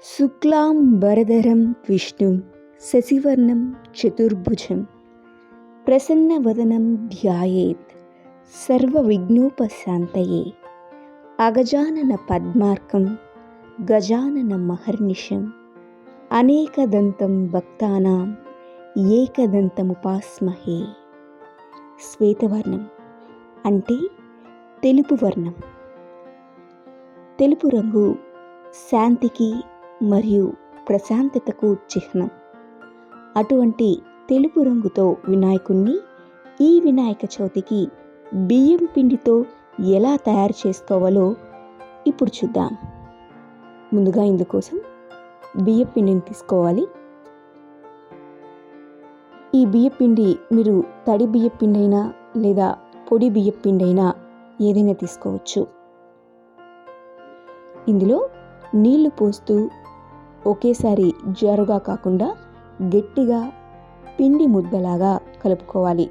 శుక్లాం వరదరం విష్ణుం శశివర్ణం చతుర్భుజం ప్రసన్నవదనం ధ్యాయేత్ సర్వవిఘ్నోపశాంతయే. అగజానన పద్మార్కం గజానన మహర్నిశం అనేకదంతం భక్తానాం ఏకదంతముపాస్మహే. శ్వేతవర్ణం అంటే తెలుపు వర్ణం. తెలుపు రంగు శాంతికి మరియు ప్రశాంతతకు చిహ్నం. అటువంటి తెలుపు రంగుతో వినాయకుణ్ణి ఈ వినాయక చవితికి బియ్యం పిండితో ఎలా తయారు చేసుకోవాలో ఇప్పుడు చూద్దాం. ముందుగా ఇందుకోసం బియ్యం పిండిని తీసుకోవాలి. ఈ బియ్యం పిండి మీరు తడి బియ్యం పిండి అయినా లేదా పొడి బియ్యం పిండి అయినా ఏదైనా తీసుకోవచ్చు. ఇందులో నీళ్లు పోస్తూ ఒకేసారి జారుగా కాకుండా గట్టిగా పిండి ముద్దలాగా కలుపుకోవాలి.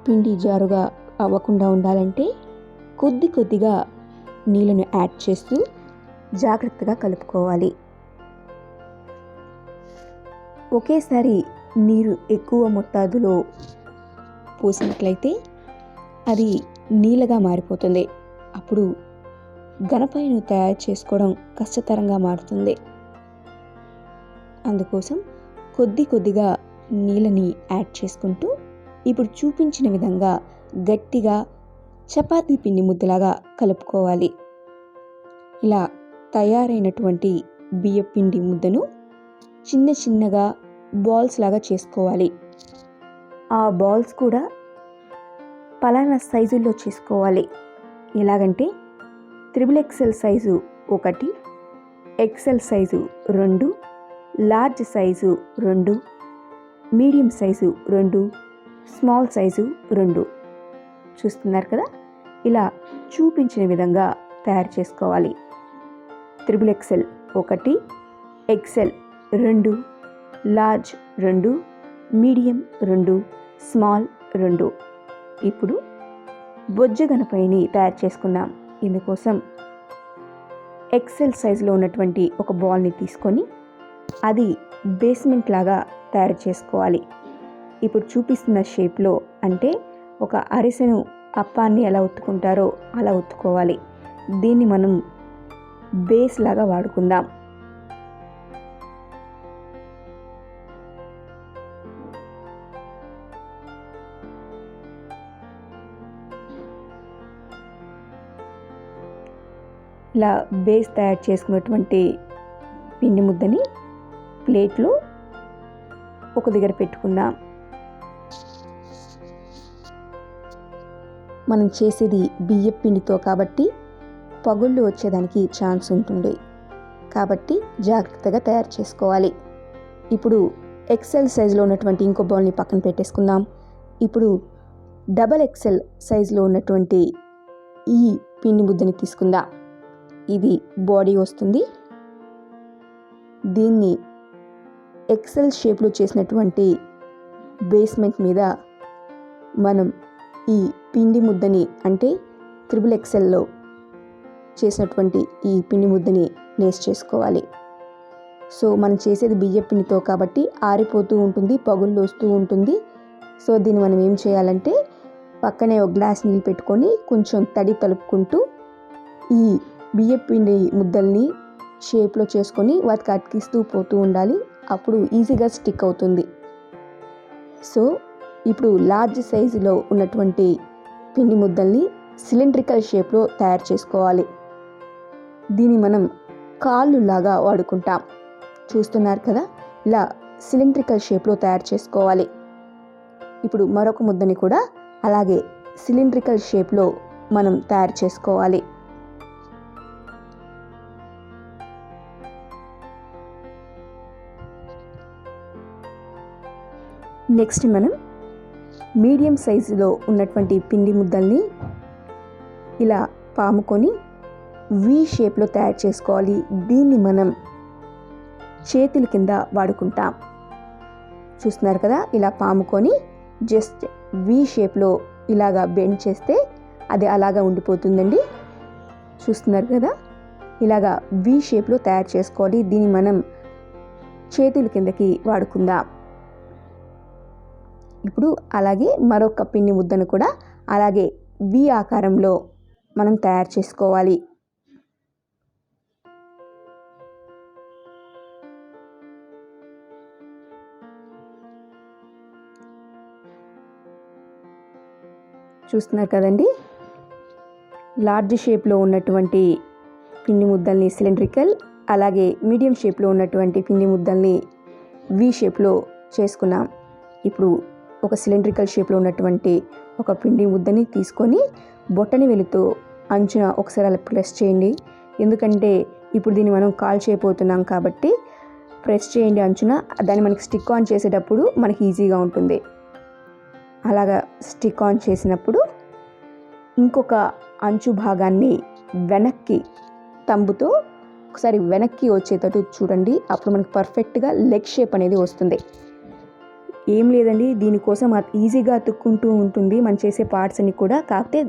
పిండి జారుగా అవ్వకుండా ఉండాలంటే కొద్ది కొద్దిగా నీళ్ళను యాడ్ చేస్తూ జాగ్రత్తగా కలుపుకోవాలి. ఒకేసారి నీరు ఎక్కువ మొత్తాదులో పోసినట్లయితే అది నీళ్ళగా మారిపోతుంది. అప్పుడు గణపయ్యను తయారు చేసుకోవడం కష్టతరంగా మారుతుంది. అందుకోసం కొద్ది కొద్దిగా నీళ్ళని యాడ్ చేసుకుంటూ ఇప్పుడు చూపించిన విధంగా గట్టిగా చపాతీ పిండి ముద్దలాగా కలుపుకోవాలి. ఇలా తయారైనటువంటి బియ్యం పిండి ముద్దను చిన్న చిన్నగా బాల్స్ లాగా చేసుకోవాలి. ఆ బాల్స్ కూడా పలానా సైజుల్లో చేసుకోవాలి. ఎలాగంటే XXL size 1, XL size 2, large size 2, medium size 2, small size 2. చూస్తున్నారు కదా, ఇలా చూపించిన విధంగా తయారు చేసుకోవాలి. XXL 1, XL 2, large 2, medium 2, small 2. ఇప్పుడు బొజ్జ గణపయ్యని తయారు చేసుకుందాం. ఇందుకోసం XL సైజులో ఉన్నటువంటి ఒక బాల్ని తీసుకొని అది బేస్మెంట్ లాగా తయారు చేసుకోవాలి. ఇప్పుడు చూపిస్తున్న షేప్లో, అంటే ఒక అరిసెను అప్పాన్ని ఎలా ఒత్తుకుంటారో అలా ఒత్తుకోవాలి. దీన్ని మనం బేస్ లాగా వాడుకుందాం. ఇలా బేస్ తయారు చేసుకున్నటువంటి పిండి ముద్దని ప్లేట్లో ఒక దగ్గర పెట్టుకుందాం. మనం చేసేది బియ్యం పిండితో కాబట్టి పగుళ్ళు వచ్చేదానికి ఛాన్స్ ఉంటుంది. కాబట్టి జాగ్రత్తగా తయారు చేసుకోవాలి. ఇప్పుడు XL సైజులో ఉన్నటువంటి ఇంకో బౌల్ని పక్కన పెట్టేసుకుందాం. ఇప్పుడు XXL సైజులో ఉన్నటువంటి ఈ పిండి ముద్దని తీసుకుందాం. ఇది బాడీ వస్తుంది. దీన్ని XL షేప్లో చేసినటువంటి బేస్మెంట్ మీద మనం ఈ పిండి ముద్దని, అంటే XXLలో చేసినటువంటి ఈ పిండి ముద్దని ప్లేస్ చేసుకోవాలి. సో మనం చేసేది బియ్యం పిండితో కాబట్టి ఆరిపోతూ ఉంటుంది, పగుళ్ళు వస్తూ ఉంటుంది. సో దీన్ని మనం ఏం చేయాలంటే పక్కనే ఒక గ్లాస్ నీళ్ళు పెట్టుకొని కొంచెం తడి తలుపుకుంటూ ఈ బియ్యం పిండి ముద్దల్ని షేప్లో చేసుకొని వాటికి అతికిస్తూ పోతూ ఉండాలి. అప్పుడు ఈజీగా స్టిక్ అవుతుంది. సో ఇప్పుడు లార్జ్ సైజులో ఉన్నటువంటి పిండి ముద్దల్ని సిలిండ్రికల్ షేప్లో తయారు చేసుకోవాలి. దీన్ని మనం కాళ్ళు లాగా వాడుకుంటాం. చూస్తున్నారు కదా, ఇలా సిలిండ్రికల్ షేప్లో తయారు చేసుకోవాలి. ఇప్పుడు మరొక ముద్దని కూడా అలాగే సిలిండ్రికల్ షేప్లో మనం తయారు చేసుకోవాలి. నెక్స్ట్ మనం మీడియం సైజులో ఉన్నటువంటి పిండి ముద్దల్ని ఇలా పాముకొని వి షేప్లో తయారు చేసుకోవాలి. దీన్ని మనం చేతుల కింద వాడుకుంటాం. చూస్తున్నారు కదా, ఇలా పాముకొని జస్ట్ వి షేప్లో ఇలాగా బెండ్ చేస్తే అది అలాగా ఉండిపోతుందండి. చూస్తున్నారు కదా, ఇలాగా వి షేప్లో తయారు చేసుకోవాలి. దీన్ని మనం చేతుల కిందకి వాడుకుందాం. ఇప్పుడు అలాగే మరొక పిండి ముద్దను కూడా అలాగే వి ఆకారంలో మనం తయారు చేసుకోవాలి. చూస్తున్నారు కదండి, లార్జ్ షేప్లో ఉన్నటువంటి పిండి ముద్దల్ని సిలిండ్రికల్, అలాగే మీడియం షేప్లో ఉన్నటువంటి పిండి ముద్దల్ని వి షేప్లో చేసుకున్నాం. ఇప్పుడు ఒక సిలిండ్రికల్ షేప్లో ఉన్నటువంటి ఒక పిండి ముద్దని తీసుకొని బొట్టని వెలుతో అంచున ఒకసారి అలా ప్రెస్ చేయండి. ఎందుకంటే ఇప్పుడు దీన్ని మనం కాల్ చేయబోతున్నాం కాబట్టి ప్రెస్ చేయండి అంచున. దాన్ని మనకి స్టిక్ ఆన్ చేసేటప్పుడు మనకి ఈజీగా ఉంటుంది. అలాగా స్టిక్ ఆన్ చేసినప్పుడు ఇంకొక అంచు భాగాన్ని వెనక్కి తంబుతో ఒకసారి వెనక్కి వచ్చేటట్టు చూడండి. అప్పుడు మనకి పర్ఫెక్ట్గా లెగ్ షేప్ అనేది వస్తుంది. ఏం లేదండి, దీనికోసం ఈజీగా అతుక్కుంటూ ఉంటుంది మనం చేసే పార్ట్స్ అన్ని కూడా. కాకపోతే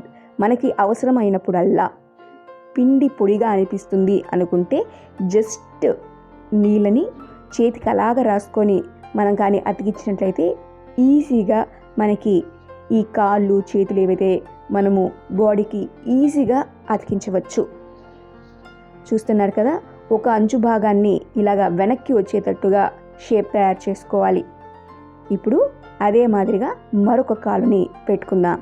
మనకి అవసరమైనప్పుడల్లా పిండి పొడిగా అనిపిస్తుంది అనుకుంటే జస్ట్ నీళ్ళని చేతికి అలాగ రాసుకొని మనం కానీ అతికించినట్లయితే ఈజీగా మనకి ఈ కాళ్ళు చేతులు ఏవైతే మనము బాడీకి ఈజీగా అతికించవచ్చు. చూస్తున్నారు కదా, ఒక అంచు భాగాన్ని ఇలాగా వెనక్కి వచ్చేటట్టుగా షేప్ తయారు చేసుకోవాలి. ఇప్పుడు అదే మాదిరిగా మరొక కాలుని పెట్టుకుందాం.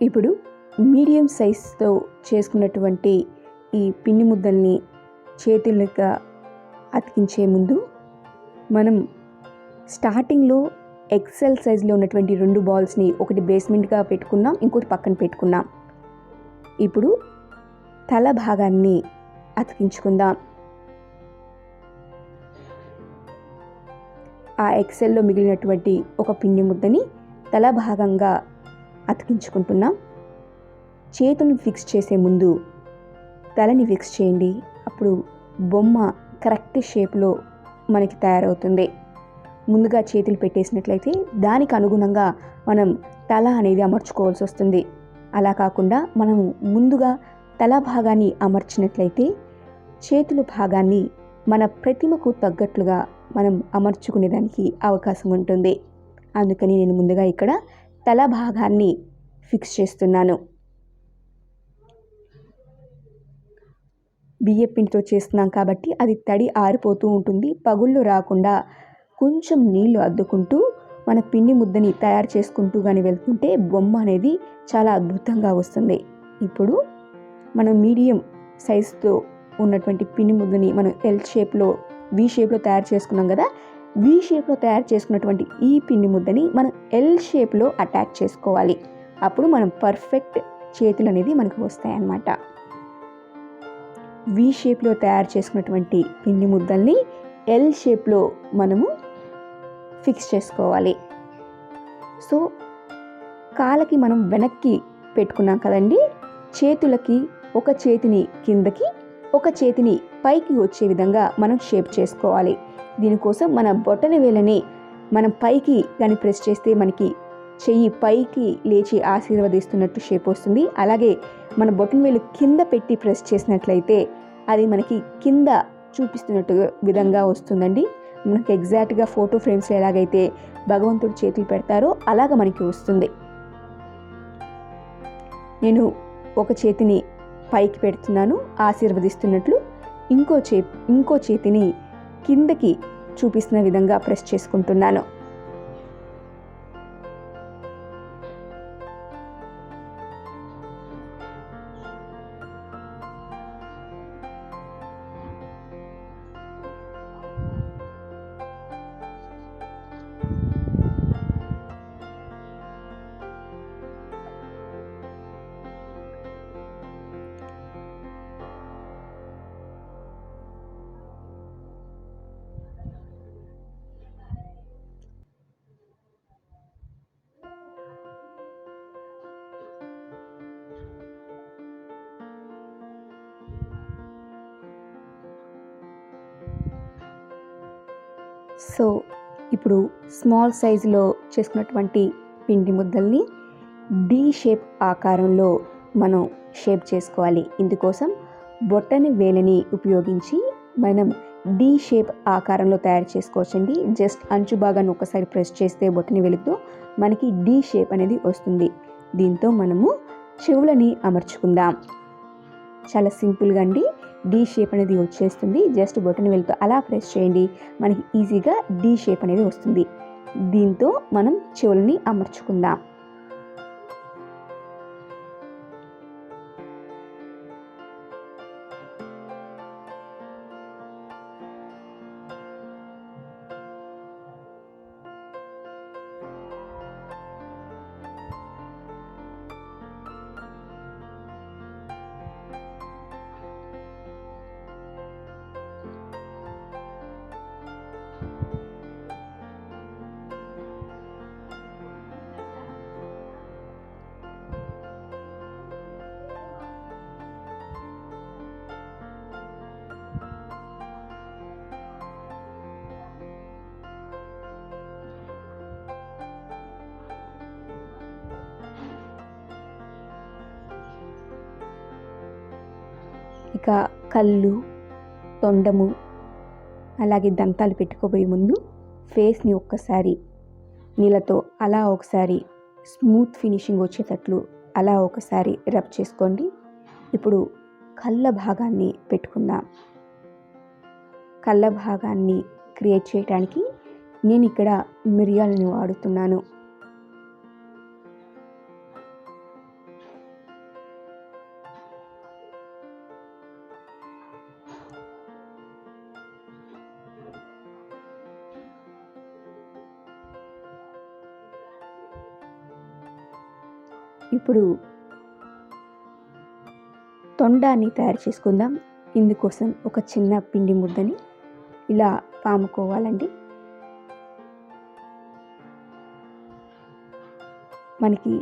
ఇప్పుడు మీడియం సైజుతో చేసుకున్నటువంటి ఈ పిండి ముద్దల్ని చేతులుగా అతికించే ముందు మనం స్టార్టింగ్లో ఎక్సెల్ సైజులో ఉన్నటువంటి 2 బాల్స్ని ఒకటి బేస్మెంట్గా పెట్టుకున్నాం, ఇంకోటి పక్కన పెట్టుకున్నాం. ఇప్పుడు తల భాగాన్ని అతికించుకుందాం. ఆ ఎక్సెల్లో మిగిలినటువంటి ఒక పిండి ముద్దని తల భాగంగా అతికించుకుంటున్నాం. చేతుని ఫిక్స్ చేసే ముందు తలని ఫిక్స్ చేయండి. అప్పుడు బొమ్మ కరెక్ట్ షేప్లో మనకి తయారవుతుంది. ముందుగా చేతులు పెట్టేసినట్లయితే దానికి అనుగుణంగా మనం తల అనేది అమర్చుకోవాల్సి వస్తుంది. అలా కాకుండా మనం ముందుగా తల భాగాన్ని అమర్చినట్లయితే చేతుల భాగాన్ని మన ప్రతిమకు తగ్గట్లుగా మనం అమర్చుకునేదానికి అవకాశం ఉంటుంది. అందుకని నేను ముందుగా ఇక్కడ తల భాగాన్ని ఫిక్స్ చేస్తున్నాను. బియ్యపిండితో చేస్తున్నాం కాబట్టి అది తడి ఆరిపోతూ ఉంటుంది. పగుళ్ళు రాకుండా కొంచెం నీళ్లు అద్దుకుంటూ మన పిండి ముద్దని తయారు చేసుకుంటూ కానీ వెళ్తుంటే బొమ్మ అనేది చాలా అద్భుతంగా వస్తుంది. ఇప్పుడు మనం మీడియం సైజుతో ఉన్నటువంటి పిండి ముద్దని మనం ఎల్ షేప్లో వి షేప్లో తయారు చేసుకున్నాం కదా. వి షేప్లో తయారు చేసుకున్నటువంటి ఈ పిండి ముద్దని మనం ఎల్ షేప్లో అటాచ్ చేసుకోవాలి. అప్పుడు మనం పర్ఫెక్ట్ చేతులు అనేది మనకు వస్తాయన్నమాట. వి షేప్లో తయారు చేసుకున్నటువంటి పిండి ముద్దల్ని ఎల్ షేప్లో మనము ఫిక్స్ చేసుకోవాలి. సో కాళ్ళకి మనం వెనక్కి పెట్టుకున్నాం కదండి, చేతులకి ఒక చేతిని కిందకి ఒక చేతిని పైకి వచ్చే విధంగా మనం షేప్ చేసుకోవాలి. దీనికోసం మన బొటన వేలని మనం పైకి కానీ ప్రెస్ చేస్తే మనకి చెయ్యి పైకి లేచి ఆశీర్వదిస్తున్నట్టు షేప్ వస్తుంది. అలాగే మన బొటన వేలు కింద పెట్టి ప్రెస్ చేసినట్లయితే అది మనకి కింద చూపిస్తున్నట్టు విధంగా వస్తుందండి. మనకి ఎగ్జాక్ట్గా ఫోటో ఫ్రేమ్స్లో ఎలాగైతే భగవంతుడు చేతులు పెడతారో అలాగ మనకి వస్తుంది. నేను ఒక చేతిని పైకి పెడుతున్నాను ఆశీర్వదిస్తున్నట్లు. ఇంకో చేతిని కిందకి చూపిస్తున్న విధంగా ప్రెస్ చేసుకుంటున్నాను. సో ఇప్పుడు స్మాల్ సైజులో చేసుకున్నటువంటి పిండి ముద్దల్ని డి షేప్ ఆకారంలో మనం షేప్ చేసుకోవాలి. ఇందుకోసం బొట్టని వేలిని ఉపయోగించి మనం డి షేప్ ఆకారంలో తయారు చేసుకోవచ్చండి. జస్ట్ అంచు భాగాన్ని ఒకసారి ప్రెస్ చేస్తే బొట్టని వేలితో మనకి డి షేప్ అనేది వస్తుంది. దీంతో మనము చెవులని అమర్చుకుందాం. చాలా సింపుల్గా అండి, డి షేప్ అనేది వచ్చేస్తుంది. జస్ట్ బొటన్ వేలుతో అలా ప్రెస్ చేయండి, మనకి ఈజీగా డి షేప్ అనేది వస్తుంది. దీంతో మనం చెవులని అమర్చుకుందాం. ఇక కళ్ళు, తొండము, అలాగే దంతాలు పెట్టుకోబోయే ముందు ఫేస్ని ఒక్కసారి నీళ్ళతో అలా ఒకసారి స్మూత్ ఫినిషింగ్ వచ్చేటట్లు అలా ఒకసారి రబ్ చేసుకోండి. ఇప్పుడు కళ్ళ భాగాన్ని పెట్టుకుందాం. కళ్ళ భాగాన్ని క్రియేట్ చేయడానికి నేను ఇక్కడ మిరియాలని వాడుతున్నాను. ఇప్పుడు తొండాన్ని తయారు చేసుకుందాం. ఇందుకోసం ఒక చిన్న పిండి ముద్దని ఇలా పాముకోవాలండి. మనకి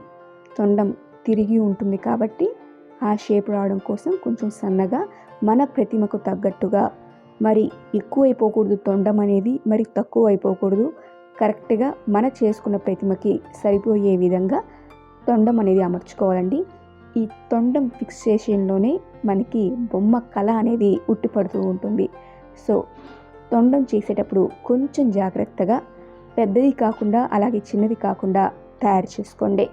తొండం తిరిగి ఉంటుంది కాబట్టి ఆ షేప్ రావడం కోసం కొంచెం సన్నగా మన ప్రతిమకు తగ్గట్టుగా, మరి ఎక్కువ అయిపోకూడదు తొండం అనేది, మరి తక్కువ అయిపోకూడదు, కరెక్ట్గా మన చేసుకున్న ప్రతిమకి సరిపోయే విధంగా తొండం అనేది అమర్చుకోవాలండి. ఈ తొండం ఫిక్సేషన్లోనే మనకి బొమ్మ కళ అనేది ఉట్టిపడుతూ ఉంటుంది. సో తొండం చేసేటప్పుడు కొంచెం జాగ్రత్తగా, పెద్దది కాకుండా అలాగే చిన్నది కాకుండా తయారు చేసుకోండి.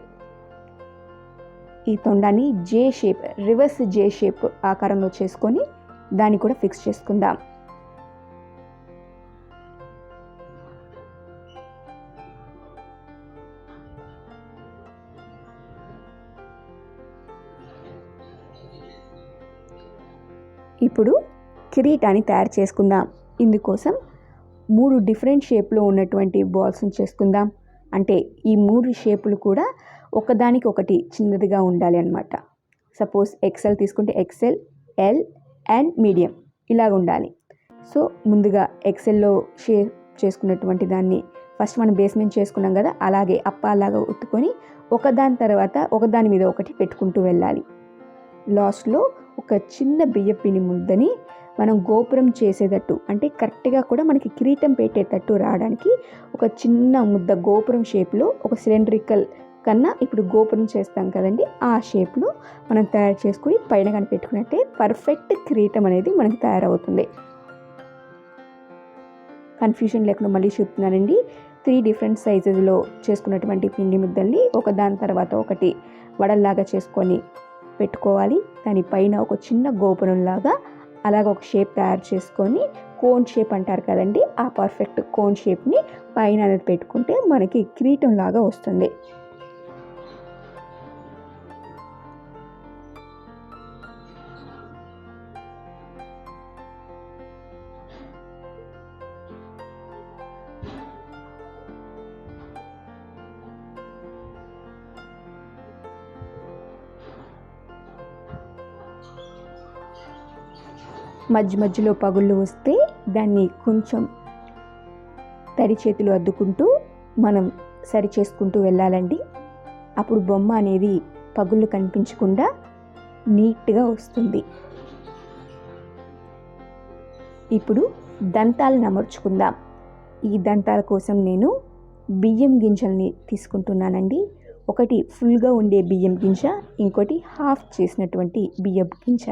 ఈ తొండాన్ని జే షేప్, రివర్స్ జే షేప్ ఆకారంలో చేసుకొని దాన్ని కూడా ఫిక్స్ చేసుకుందాం. ఇప్పుడు కిరీటాన్ని తయారు చేసుకుందాం. ఇందుకోసం 3 డిఫరెంట్ షేప్లో ఉన్నటువంటి బాల్స్ని చేసుకుందాం. అంటే ఈ 3 షేపులు కూడా ఒకదానికి ఒకటి చిన్నదిగా ఉండాలి అన్నమాట. సపోజ్ ఎక్సెల్ తీసుకుంటే ఎక్సెల్, ఎల్ అండ్ మీడియం ఇలాగ ఉండాలి. సో ముందుగా ఎక్సెల్లో షేప్ చేసుకున్నటువంటి దాన్ని ఫస్ట్ మనం బేస్మెంట్ చేసుకున్నాం కదా, అలాగే అప్పాలాగా ఒత్తుకొని ఒకదాని తర్వాత ఒకదాని మీద ఒకటి పెట్టుకుంటూ వెళ్ళాలి. లాస్ట్లో ఒక చిన్న బియ్యపిండి ముద్దని మనం గోపురం చేసేటట్టు, అంటే కరెక్ట్గా కూడా మనకి కిరీటం పెట్టేటట్టు రావడానికి ఒక చిన్న ముద్ద గోపురం షేప్లో, ఒక సిలిండ్రికల్ కన్నా ఇప్పుడు గోపురం చేస్తాం కదండి, ఆ షేప్లో మనం తయారు చేసుకుని పైన కానీ పెట్టుకున్నట్టే పర్ఫెక్ట్ కిరీటం అనేది మనకి తయారవుతుంది. కన్ఫ్యూజన్ లేకుండా మళ్ళీ చెప్తున్నానండి. 3 డిఫరెంట్ సైజెస్లో చేసుకున్నటువంటి పిండి ముద్దల్ని ఒక దాని తర్వాత ఒకటి వడల్లాగా చేసుకొని పెట్టుకోవాలి. దానిపైన ఒక చిన్న గోపురంలాగా అలాగ ఒక షేప్ తయారు చేసుకొని కోన్ షేప్ అంటారు కదండి, ఆ పర్ఫెక్ట్ కోన్ షేప్ని పైన అనేది పెట్టుకుంటే మనకి కిరీటం లాగా వస్తుంది. మధ్య మధ్యలో పగుళ్ళు వస్తే దాన్ని కొంచెం తడి చేతులు అద్దుకుంటూ మనం సరి చేసుకుంటూ వెళ్ళాలండి. అప్పుడు బొమ్మ అనేది పగుళ్ళు కనిపించకుండా నీట్గా వస్తుంది. ఇప్పుడు దంతాలను అమర్చుకుందాం. ఈ దంతాల కోసం నేను బియ్యం గింజల్ని తీసుకుంటున్నానండి. ఒకటి ఫుల్గా ఉండే బియ్యం గింజ, ఇంకోటి హాఫ్ చేసినటువంటి బియ్యం గింజ.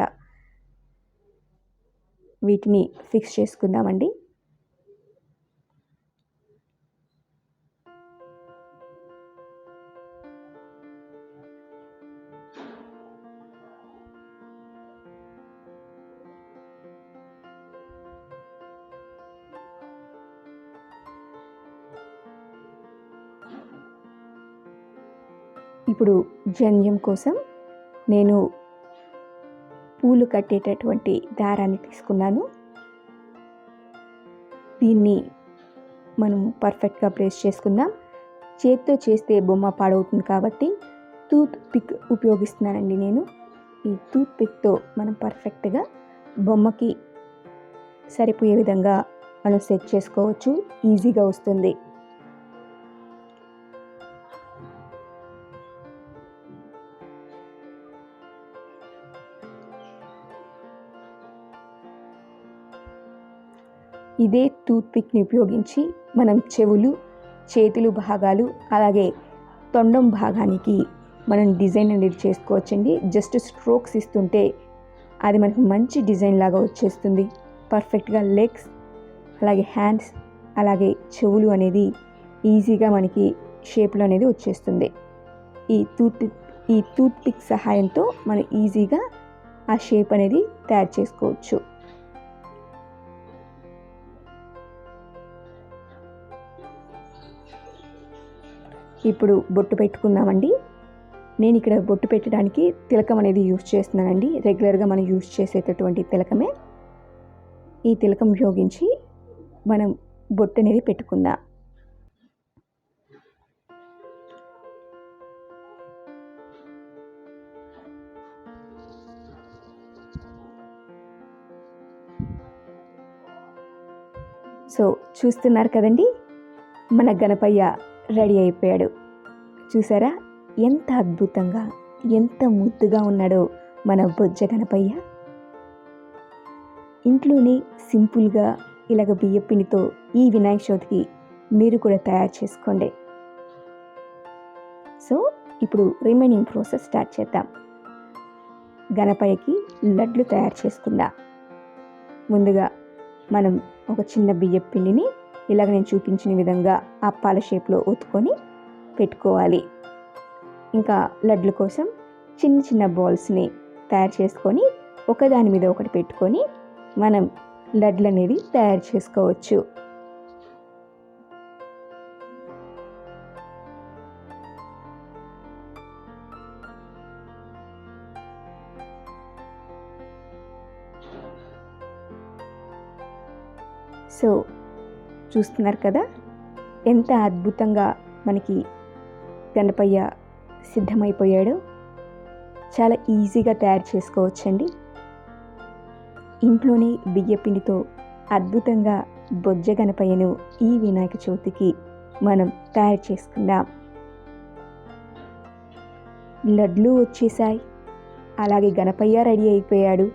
వీటిని ఫిక్స్ చేసుకుందామండి. ఇప్పుడు జంధ్యం కోసం నేను పూలు కట్టేటటువంటి దారాన్ని తీసుకున్నాను. దీన్ని మనం పర్ఫెక్ట్గా ప్లేస్ చేసుకుందాం. చేత్తో చేస్తే బొమ్మ పాడవుతుంది కాబట్టి టూత్ పిక్ ఉపయోగిస్తున్నానండి నేను. ఈ టూత్ పిక్తో మనం పర్ఫెక్ట్గా బొమ్మకి సరిపోయే విధంగా మనం సెట్ చేసుకోవచ్చు. ఈజీగా వస్తుంది. ఇదే టూత్ పిక్ని ఉపయోగించి మనం చెవులు, చేతులు భాగాలు, అలాగే తొండం భాగానికి మనం డిజైన్ అనేది చేసుకోవచ్చండి. జస్ట్ స్ట్రోక్స్ ఇస్తుంటే అది మనకు మంచి డిజైన్ లాగా వచ్చేస్తుంది. పర్ఫెక్ట్గా లెగ్స్, అలాగే హ్యాండ్స్, అలాగే చెవులు అనేది ఈజీగా మనకి షేప్లో అనేది వచ్చేస్తుంది. ఈ టూత్ పిక్ సహాయంతో మనం ఈజీగా ఆ షేప్ అనేది తయారు చేసుకోవచ్చు. ఇప్పుడు బొట్టు పెట్టుకుందామండి. నేను ఇక్కడ బొట్టు పెట్టడానికి తిలకం అనేది యూజ్ చేస్తున్నానండి. రెగ్యులర్గా మనం యూజ్ చేసేటటువంటి తిలకమే. ఈ తిలకం ఉపయోగించి మనం బొట్టు అనేది పెట్టుకుందాం. సో చూస్తున్నారు కదండి, మన గణపయ్య రెడీ అయిపోయాడు. చూసారా ఎంత అద్భుతంగా, ఎంత ముద్దుగా ఉన్నాడో మన బొజ్జ గణపయ్య. ఇంట్లోనే సింపుల్గా ఇలాగ బియ్యపిండితో ఈ వినాయక చవితికి మీరు కూడా తయారు చేసుకోండి. సో ఇప్పుడు రిమైనింగ్ ప్రాసెస్ స్టార్ట్ చేద్దాం. గణపయ్యకి లడ్లు తయారు చేసుకుందాం. ముందుగా మనం ఒక చిన్న బియ్యపిండిని ఇలాగ నేను చూపించిన విధంగా అప్పాల షేప్లో ఒత్తుకొని పెట్టుకోవాలి. ఇంకా లడ్ల కోసం చిన్న చిన్న బాల్స్ని తయారు చేసుకొని ఒకదాని మీద ఒకటి పెట్టుకొని మనం లడ్లు అనేది తయారు చేసుకోవచ్చు. సో చూస్తున్నారు కదా ఎంత అద్భుతంగా మనకి గణపయ్య సిద్ధమైపోయాడో. చాలా ఈజీగా తయారు చేసుకోవచ్చండి. ఇంట్లోనే బియ్యపిండితో అద్భుతంగా బొజ్జ గణపయ్యను ఈ వినాయక చవితికి మనం తయారు చేసుకుందాం. లడ్లు వచ్చేసాయి, అలాగే గణపయ్య రెడీ అయిపోయాడు.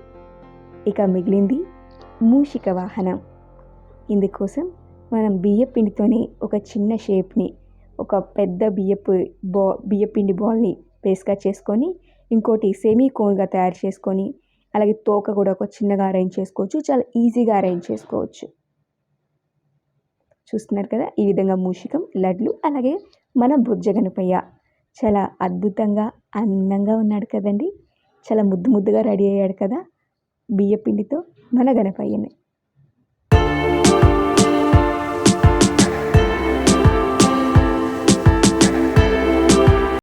ఇక మిగిలింది మూషిక వాహనం. ఇందుకోసం మనం బియ్యపిండితోనే ఒక చిన్న షేప్ని, ఒక పెద్ద బియ్యపిండి బాల్ని బేస్గా చేసుకొని, ఇంకోటి సెమీ కోన్గా తయారు చేసుకొని, అలాగే తోక కూడా ఒక చిన్నగా అరేంజ్ చేసుకోవచ్చు. చాలా ఈజీగా అరేంజ్ చేసుకోవచ్చు. చూస్తున్నారు కదా ఈ విధంగా మూషికం, లడ్లు, అలాగే మన బొజ్జ గణపయ్య చాలా అద్భుతంగా అందంగా ఉన్నాడు కదండి. చాలా ముద్దు ముద్దుగా రెడీ అయ్యాడు కదా బియ్య పిండితో మన గణపయ్యనే.